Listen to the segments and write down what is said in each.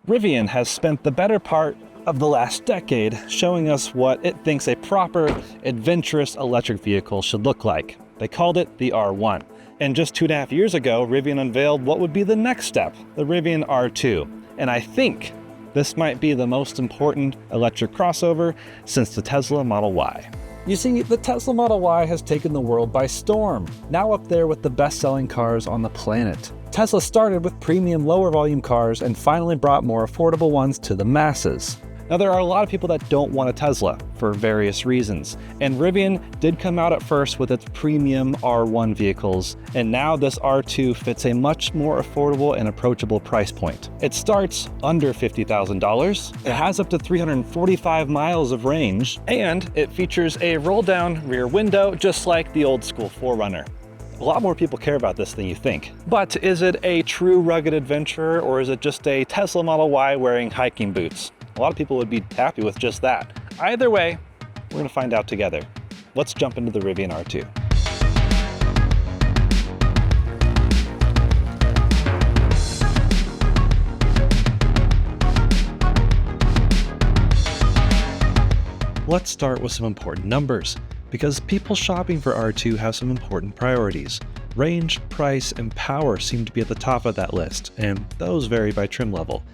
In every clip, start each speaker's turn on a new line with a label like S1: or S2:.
S1: Rivian has spent the better part of the last decade showing us what it thinks a proper, adventurous electric vehicle should look like. They called it the R1. And just 2.5 years ago, Rivian unveiled what would be the next step, the Rivian R2. And I think this might be the most important electric crossover since the Tesla Model Y. You see, the Tesla Model Y has taken the world by storm, now up there with the best-selling cars on the planet. Tesla started with premium lower volume cars and finally brought more affordable ones to the masses. Now there are a lot of people that don't want a Tesla for various reasons, and Rivian did come out at first with its premium R1 vehicles, and now this R2 fits a much more affordable and approachable price point. It starts under $50,000, it has up to 345 miles of range, and it features a roll-down rear window just like the old school 4Runner. A lot more people care about this than you think. But is it a true rugged adventurer, or is it just a Tesla Model Y wearing hiking boots? A lot of people would be happy with just that. Either way, we're gonna find out together. Let's jump into the Rivian R2. Let's start with some important numbers, because people shopping for R2 have some important priorities. Range, price, and power seem to be at the top of that list, and those vary by trim level.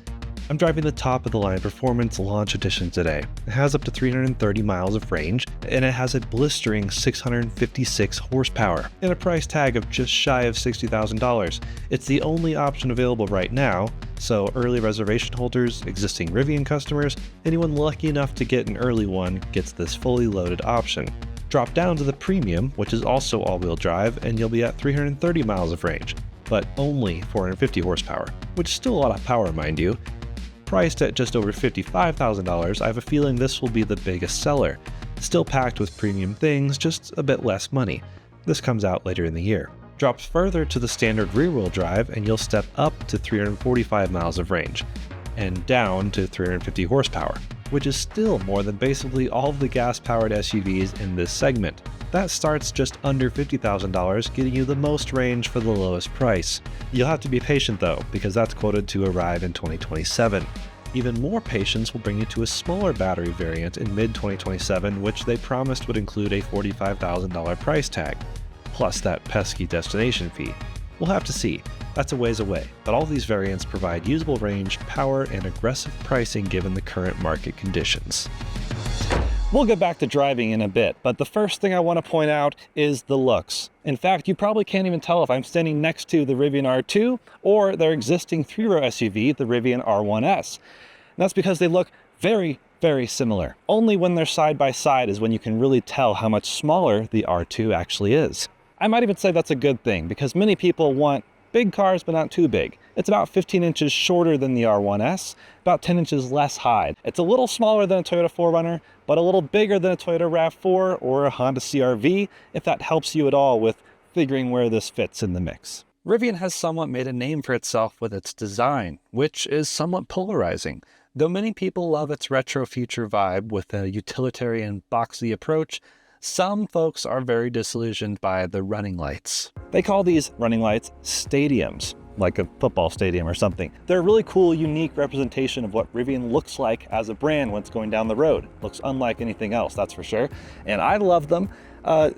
S1: I'm driving the top of the line Performance Launch Edition today. It has up to 330 miles of range, and it has a blistering 656 horsepower, and a price tag of just shy of $60,000. It's the only option available right now, so early reservation holders, existing Rivian customers, anyone lucky enough to get an early one gets this fully loaded option. Drop down to the Premium, which is also all-wheel drive, and you'll be at 330 miles of range, but only 450 horsepower, which is still a lot of power, mind you. Priced at just over $55,000, I have a feeling this will be the biggest seller. Still packed with premium things, just a bit less money. This comes out later in the year. Drop further to the standard rear-wheel drive and you'll step up to 345 miles of range, and down to 350 horsepower, which is still more than basically all of the gas-powered SUVs in this segment. That starts just under $50,000, getting you the most range for the lowest price. You'll have to be patient though, because that's quoted to arrive in 2027. Even more patience will bring you to a smaller battery variant in mid-2027, which they promised would include a $45,000 price tag, plus that pesky destination fee. We'll have to see. That's a ways away, but all these variants provide usable range, power, and aggressive pricing given the current market conditions. We'll get back to driving in a bit, but the first thing I want to point out is the looks. In fact, you probably can't even tell if I'm standing next to the Rivian R2 or their existing 3-row SUV, the Rivian R1S. And that's because they look very, very similar. Only when they're side by side is when you can really tell how much smaller the R2 actually is. I might even say that's a good thing, because many people want big cars, but not too big. It's about 15 inches shorter than the R1S, about 10 inches less high. It's a little smaller than a Toyota 4Runner, but a little bigger than a Toyota RAV4 or a Honda CR-V, if that helps you at all with figuring where this fits in the mix. Rivian has somewhat made a name for itself with its design, which is somewhat polarizing. Though many people love its retro future vibe with a utilitarian boxy approach, some folks are very disillusioned by the running lights. They call these running lights stadiums, like a football stadium or something. They're a really cool, unique representation of what Rivian looks like as a brand when it's going down the road. Looks unlike anything else, that's for sure. And I love them.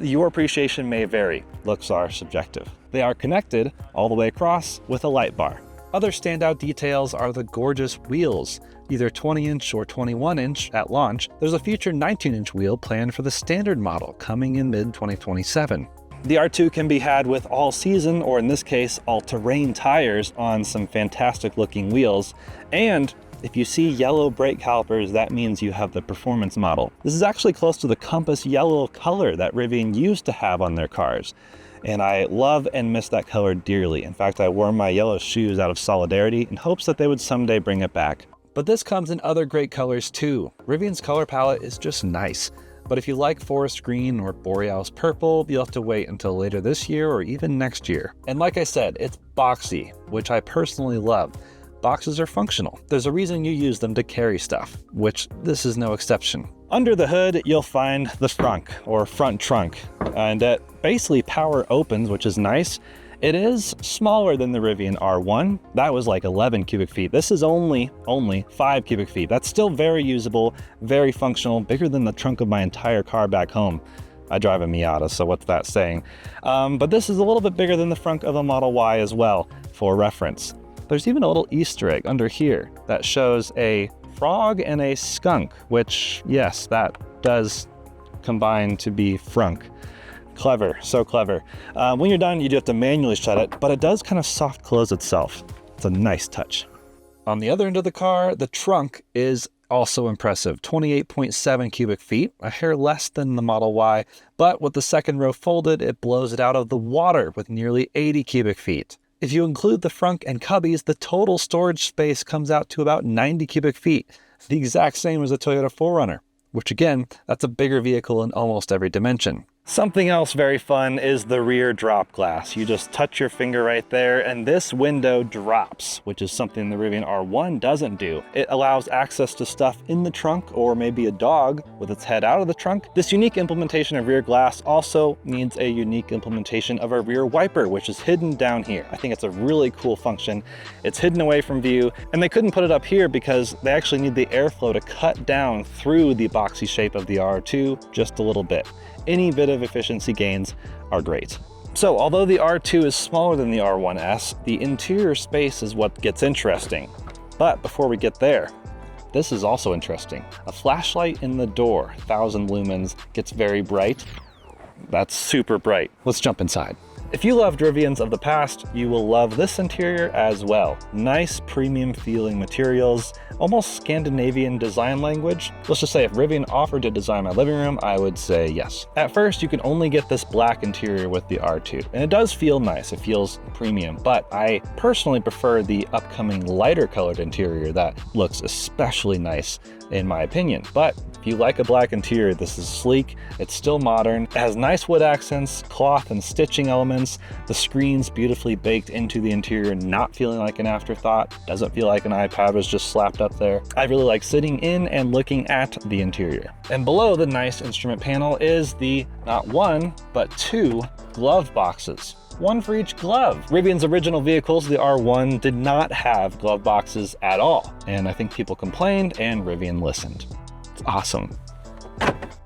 S1: Your appreciation may vary. Looks are subjective. They are connected all the way across with a light bar. Other standout details are the gorgeous wheels, either 20-inch or 21-inch at launch. There's a future 19-inch wheel planned for the standard model coming in mid-2027. The R2 can be had with all-season, or in this case, all-terrain tires on some fantastic-looking wheels. And if you see yellow brake calipers, that means you have the performance model. This is actually close to the Compass yellow color that Rivian used to have on their cars. And I love and miss that color dearly. In fact, I wore my yellow shoes out of solidarity in hopes that they would someday bring it back. But this comes in other great colors too. Rivian's color palette is just nice. But if you like forest green or borealis purple, you'll have to wait until later this year or even next year. And like I said, it's boxy, which I personally love. Boxes are functional. There's a reason you use them to carry stuff, which this is no exception. Under the hood, you'll find the frunk, or front trunk, and that basically power opens, which is nice, It is smaller than the Rivian R1. That was like 11 cubic feet. This is only 5 cubic feet. That's still very usable, very functional, bigger than the trunk of my entire car back home. I drive a Miata, so what's that saying? But this is a little bit bigger than the front of a Model Y as well, for reference. There's even a little Easter egg under here that shows a frog and a skunk, which, yes, that does combine to be frunk. Clever, so clever. When you're done, you do have to manually shut it, but it does kind of soft close itself. It's a nice touch. On the other end of the car, the trunk is also impressive. 28.7 cubic feet, a hair less than the Model Y, but with the second row folded, it blows it out of the water with nearly 80 cubic feet. If you include the frunk and cubbies, the total storage space comes out to about 90 cubic feet, the exact same as a Toyota 4Runner, which again, that's a bigger vehicle in almost every dimension. Something else very fun is the rear drop glass. You just touch your finger right there and this window drops, which is something the Rivian R1 doesn't do. It allows access to stuff in the trunk or maybe a dog with its head out of the trunk. This unique implementation of rear glass also needs a unique implementation of a rear wiper, which is hidden down here. I think it's a really cool function. It's hidden away from view, and they couldn't put it up here because they actually need the airflow to cut down through the boxy shape of the R2 just a little bit. Any bit of efficiency gains are great. So although the R2 is smaller than the R1S, the interior space is what gets interesting. But before we get there, this is also interesting. A flashlight in the door, 1000 lumens, gets very bright. That's super bright. Let's jump inside. If you loved Rivians of the past, you will love this interior as well. Nice premium feeling materials, almost Scandinavian design language. Let's just say if Rivian offered to design my living room, I would say yes. At first, you can only get this black interior with the R2, and it does feel nice, it feels premium, but I personally prefer the upcoming lighter colored interior that looks especially nice in my opinion. But if you like a black interior, this is sleek, it's still modern, it has nice wood accents, cloth and stitching elements, the screen's beautifully baked into the interior, not feeling like an afterthought, doesn't feel like an iPad was just slapped up there. I really like sitting in and looking at the interior. And below the nice instrument panel is the, not one, but two glove boxes. One for each glove. Rivian's original vehicles, the R1, did not have glove boxes at all. And I think people complained and Rivian listened. It's awesome.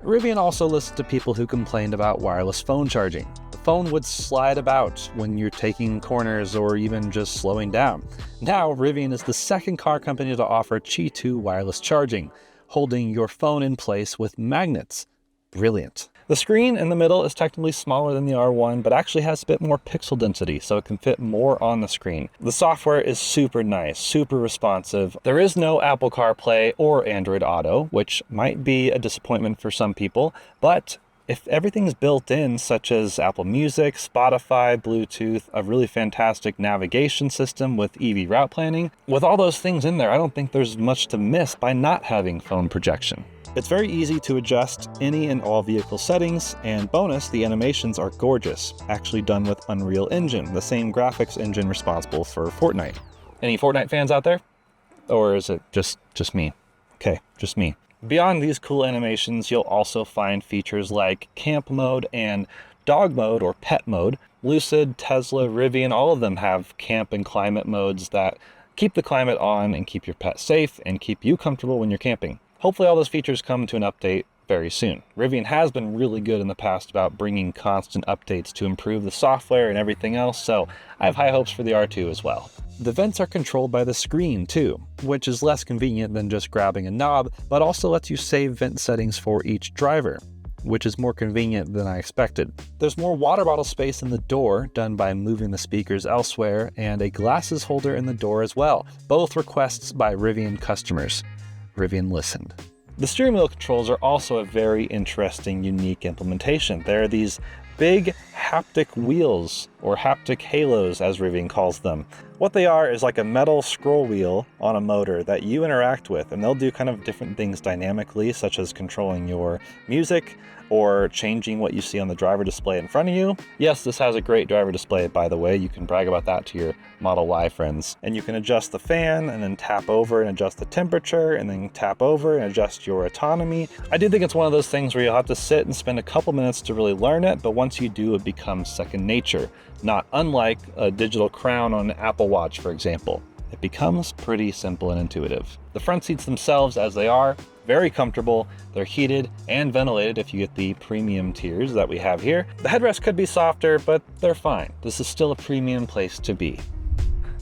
S1: Rivian also listened to people who complained about wireless phone charging. The phone would slide about when you're taking corners or even just slowing down. Now, Rivian is the second car company to offer Qi 2 wireless charging, holding your phone in place with magnets. Brilliant. The screen in the middle is technically smaller than the R1, but actually has a bit more pixel density, so it can fit more on the screen. The software is super nice, super responsive. There is no Apple CarPlay or Android Auto, which might be a disappointment for some people, but if everything's built in, such as Apple Music, Spotify, Bluetooth, a really fantastic navigation system with EV route planning, with all those things in there, I don't think there's much to miss by not having phone projection. It's very easy to adjust any and all vehicle settings, and bonus, the animations are gorgeous, actually done with Unreal Engine, the same graphics engine responsible for Fortnite. Any Fortnite fans out there? Or is it just me? Okay, just me. Beyond these cool animations, you'll also find features like camp mode and dog mode or pet mode. Lucid, Tesla, Rivian, all of them have camp and climate modes that keep the climate on and keep your pet safe and keep you comfortable when you're camping. Hopefully all those features come to an update very soon. Rivian has been really good in the past about bringing constant updates to improve the software and everything else, so I have high hopes for the R2 as well. The vents are controlled by the screen too, which is less convenient than just grabbing a knob, but also lets you save vent settings for each driver, which is more convenient than I expected. There's more water bottle space in the door, done by moving the speakers elsewhere, and a glasses holder in the door as well, both requests by Rivian customers. Rivian listened. The steering wheel controls are also a very interesting, unique implementation. There are these big haptic wheels, or haptic halos as Rivian calls them. What they are is like a metal scroll wheel on a motor that you interact with, and they'll do kind of different things dynamically, such as controlling your music or changing what you see on the driver display in front of you. Yes, this has a great driver display, by the way. You can brag about that to your Model Y friends. And you can adjust the fan and then tap over and adjust the temperature and then tap over and adjust your autonomy. I do think it's one of those things where you'll have to sit and spend a couple minutes to really learn it, but once you do, it becomes second nature. not unlike a digital crown on an Apple Watch, for example. It becomes pretty simple and intuitive. The front seats themselves, as they are, very comfortable. They're heated and ventilated if you get the premium tiers that we have here. The headrest could be softer, but they're fine. This is still a premium place to be.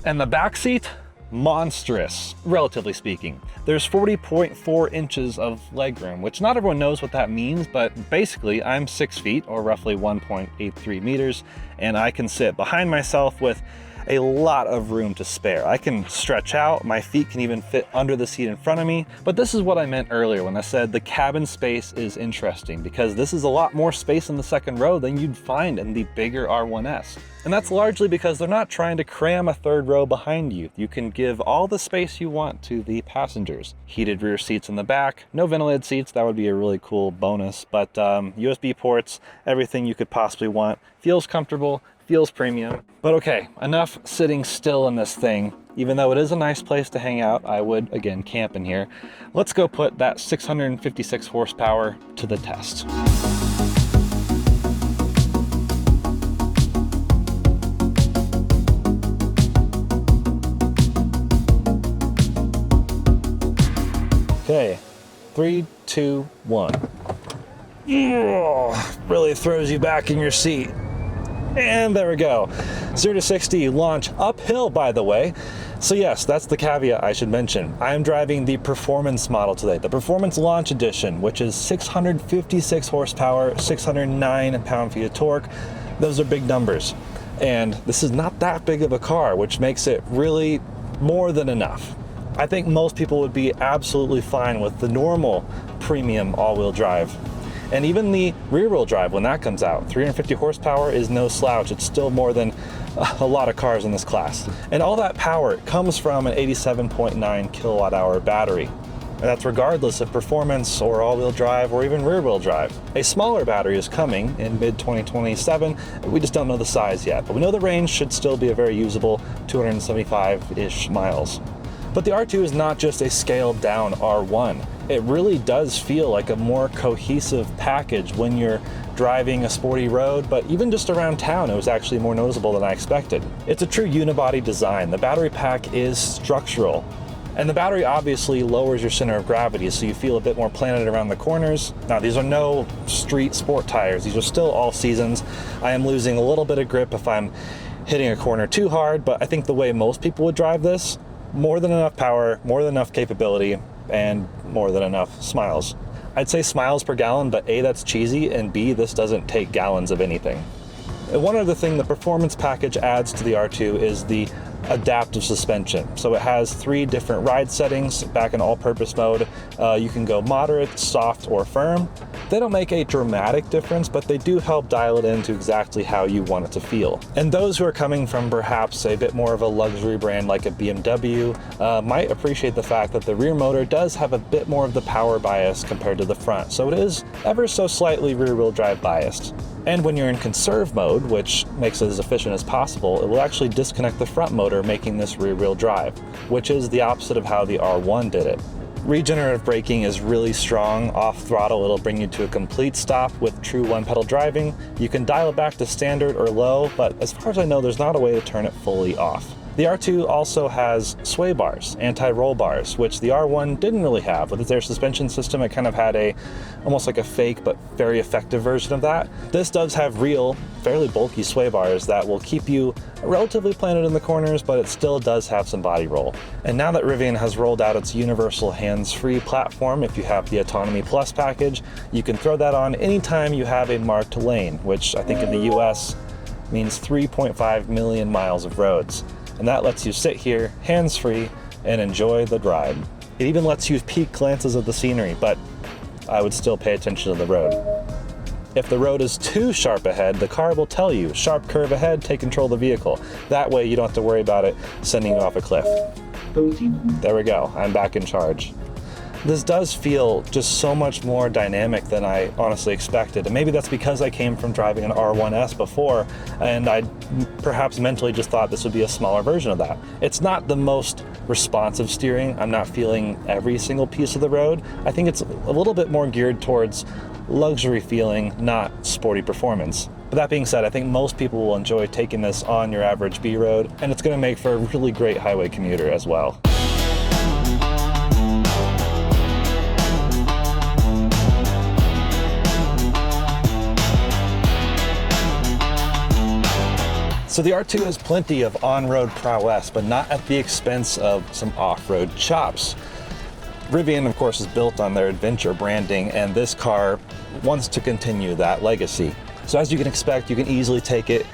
S1: And the back seat, monstrous, relatively speaking. There's 40.4 inches of legroom, which not everyone knows what that means, but basically I'm 6 feet or roughly 1.83 meters, and I can sit behind myself with a lot of room to spare. I can stretch out, my feet can even fit under the seat in front of me. But this is what I meant earlier when I said the cabin space is interesting, because this is a lot more space in the second row than you'd find in the bigger R1S. And that's largely because they're not trying to cram a third row behind you. You can give all the space you want to the passengers. Heated rear seats in the back, no ventilated seats, that would be a really cool bonus, but USB ports, everything you could possibly want. Feels comfortable, feels premium. But okay, enough sitting still in this thing. Even though it is a nice place to hang out, I would, again, camp in here. Let's go put that 656 horsepower to the test. Okay, 3, 2, 1. Really throws you back in your seat. And there we go. 0 to 60 launch uphill, by the way. So yes, that's the caveat I should mention. I am driving the performance model today, the performance launch edition, which is 656 horsepower, 609 pound-feet of torque. Those are big numbers. And this is not that big of a car, which makes it really more than enough. I think most people would be absolutely fine with the normal premium all-wheel drive. And even the rear-wheel drive, when that comes out, 350 horsepower is no slouch. It's still more than a lot of cars in this class. And all that power comes from an 87.9 kilowatt-hour battery. And that's regardless of performance or all-wheel drive or even rear-wheel drive. A smaller battery is coming in mid-2027. We just don't know the size yet, but we know the range should still be a very usable 275-ish miles. But the R2 is not just a scaled down R1. It really does feel like a more cohesive package when you're driving a sporty road, but even just around town, it was actually more noticeable than I expected. It's a true unibody design. The battery pack is structural. And the battery obviously lowers your center of gravity, so you feel a bit more planted around the corners. Now, these are no street sport tires. These are still all seasons. I am losing a little bit of grip if I'm hitting a corner too hard, but I think the way most people would drive this, more than enough power, more than enough capability, and more than enough smiles. I'd say smiles per gallon, but A, that's cheesy, and B, this doesn't take gallons of anything. And one other thing the performance package adds to the R2 is the adaptive suspension. So it has 3 different ride settings back in all-purpose mode. You can go moderate, soft, or firm. They don't make a dramatic difference, but they do help dial it into exactly how you want it to feel. And those who are coming from perhaps a bit more of a luxury brand like a BMW might appreciate the fact that the rear motor does have a bit more of the power bias compared to the front. So it is ever so slightly rear-wheel drive biased. And when you're in conserve mode, which makes it as efficient as possible, it will actually disconnect the front motor, making this rear-wheel drive, which is the opposite of how the R1 did it. Regenerative braking is really strong. Off throttle, it'll bring you to a complete stop with true one-pedal driving. You can dial it back to standard or low, but as far as I know, there's not a way to turn it fully off. The R2 also has sway bars, anti-roll bars, which the R1 didn't really have. With their suspension system, it kind of had almost like a fake but very effective version of that. This does have real, fairly bulky sway bars that will keep you relatively planted in the corners, but it still does have some body roll. And now that Rivian has rolled out its universal hands-free platform, if you have the Autonomy Plus package, you can throw that on anytime you have a marked lane, which I think in the US means 3.5 million miles of roads. And that lets you sit here, hands-free, and enjoy the ride. It even lets you peek glances at the scenery, but I would still pay attention to the road. If the road is too sharp ahead, the car will tell you, sharp curve ahead, take control of the vehicle. That way you don't have to worry about it sending you off a cliff. There we go, I'm back in charge. This does feel just so much more dynamic than I honestly expected. And maybe that's because I came from driving an R1S before, and I perhaps mentally just thought this would be a smaller version of that. It's not the most responsive steering. I'm not feeling every single piece of the road. I think it's a little bit more geared towards luxury feeling, not sporty performance. But that being said, I think most people will enjoy taking this on your average B road, and it's going to make for a really great highway commuter as well. So the R2 has plenty of on-road prowess, but not at the expense of some off-road chops. Rivian, of course, is built on their adventure branding, and this car wants to continue that legacy. So as you can expect, you can easily take it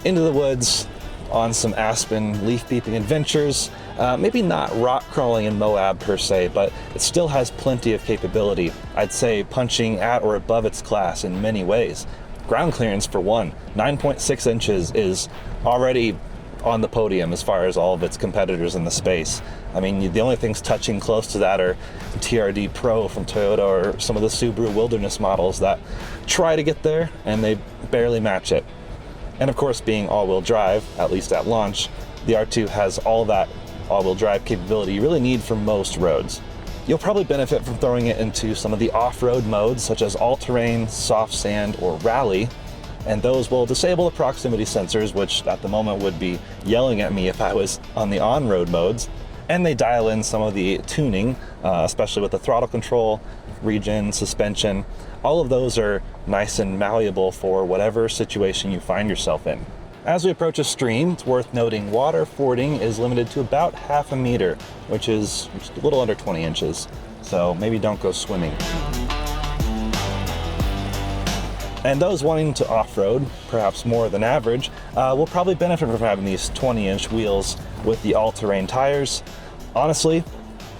S1: into the woods on some aspen leaf-peeping adventures. Maybe not rock crawling in Moab per se, but it still has plenty of capability. I'd say punching at or above its class in many ways. Ground clearance for one, 9.6 inches is already on the podium as far as all of its competitors in the space. I mean, the only things touching close to that are TRD Pro from Toyota or some of the Subaru Wilderness models that try to get there and they barely match it. And of course, being all-wheel drive, at least at launch, the R2 has all that all-wheel drive capability you really need for most roads. You'll probably benefit from throwing it into some of the off-road modes such as all-terrain, soft sand, or rally, and those will disable the proximity sensors, which at the moment would be yelling at me if I was on the on-road modes, and they dial in some of the tuning, especially with the throttle control, regen, suspension. All of those are nice and malleable for whatever situation you find yourself in. As we approach a stream, it's worth noting water fording is limited to about half a meter, which is just a little under 20 inches. So maybe don't go swimming. And those wanting to off-road, perhaps more than average, will probably benefit from having these 20-inch wheels with the all-terrain tires. Honestly,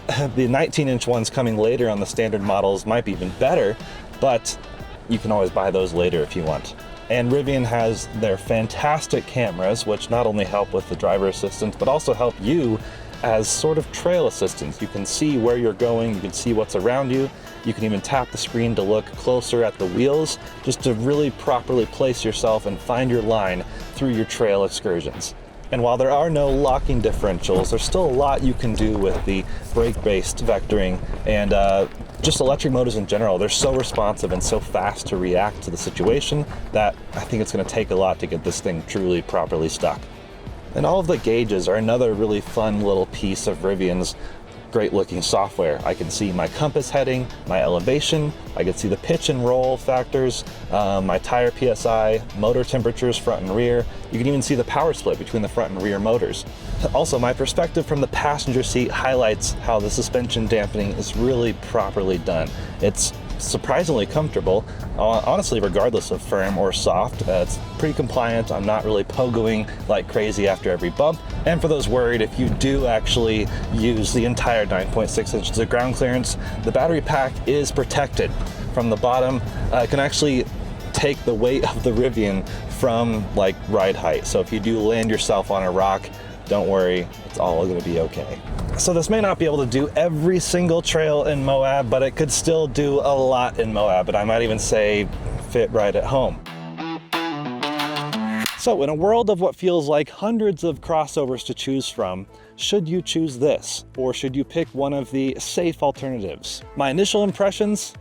S1: the 19-inch ones coming later on the standard models might be even better, but you can always buy those later if you want. And Rivian has their fantastic cameras, which not only help with the driver assistance, but also help you as sort of trail assistance. You can see where you're going, you can see what's around you. You can even tap the screen to look closer at the wheels, just to really properly place yourself and find your line through your trail excursions. And while there are no locking differentials, there's still a lot you can do with the brake-based vectoring and just electric motors in general. They're so responsive and so fast to react to the situation that I think it's going to take a lot to get this thing truly properly stuck. And all of the gauges are another really fun little piece of Rivian's great looking software. I can see my compass heading, my elevation, I can see the pitch and roll factors, my tire PSI, motor temperatures front and rear. You can even see the power split between the front and rear motors. Also, my perspective from the passenger seat highlights how the suspension dampening is really properly done. It's surprisingly comfortable, honestly, regardless of firm or soft. It's pretty compliant. I'm not really pogoing like crazy after every bump. And for those worried, if you do actually use the entire 9.6 inches of ground clearance, the battery pack is protected from the bottom. It can actually take the weight of the Rivian from like ride height. So if you do land yourself on a rock, don't worry, it's all going to be okay. So this may not be able to do every single trail in Moab, but it could still do a lot in Moab, and I might even say fit right at home. So in a world of what feels like hundreds of crossovers to choose from, should you choose this, or should you pick one of the safe alternatives? My initial impressions,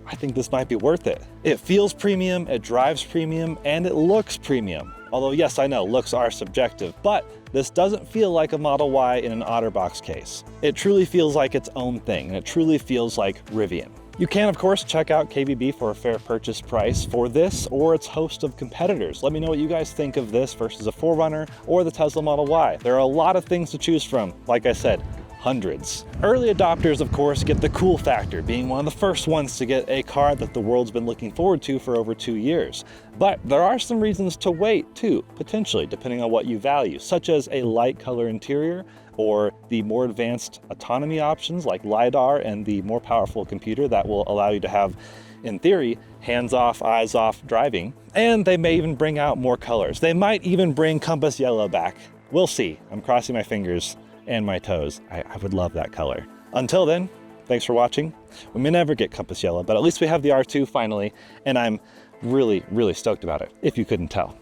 S1: I think this might be worth it. It feels premium, it drives premium, and it looks premium. Although yes, I know, looks are subjective, but this doesn't feel like a Model Y in an OtterBox case. It truly feels like its own thing, and it truly feels like Rivian. You can, of course, check out KBB for a fair purchase price for this or its host of competitors. Let me know what you guys think of this versus a 4Runner or the Tesla Model Y. There are a lot of things to choose from, like I said, hundreds. Early adopters, of course, get the cool factor, being one of the first ones to get a car that the world's been looking forward to for over 2 years. But there are some reasons to wait too, potentially, depending on what you value, such as a light color interior, or the more advanced autonomy options like LiDAR and the more powerful computer that will allow you to have, in theory, hands-off, eyes-off driving. And they may even bring out more colors. They might even bring Compass Yellow back. We'll see. I'm crossing my fingers and my toes. I would love that color. Until then, Thanks for watching. We may never get Compass Yellow, but at least we have the R2 finally, and I'm really, really stoked about it, if you couldn't tell.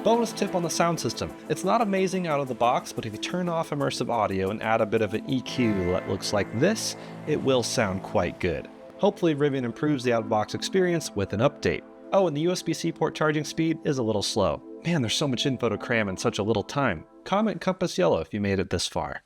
S1: Bonus tip on the sound system. It's not amazing out of the box, but if you turn off immersive audio and add a bit of an EQ that looks like this, it will sound quite good. Hopefully Rivian improves the out-of-box experience with an update. Oh, and the USB-C port charging speed is a little slow. Man, there's so much info to cram in such a little time. Comment Compass Yellow if you made it this far.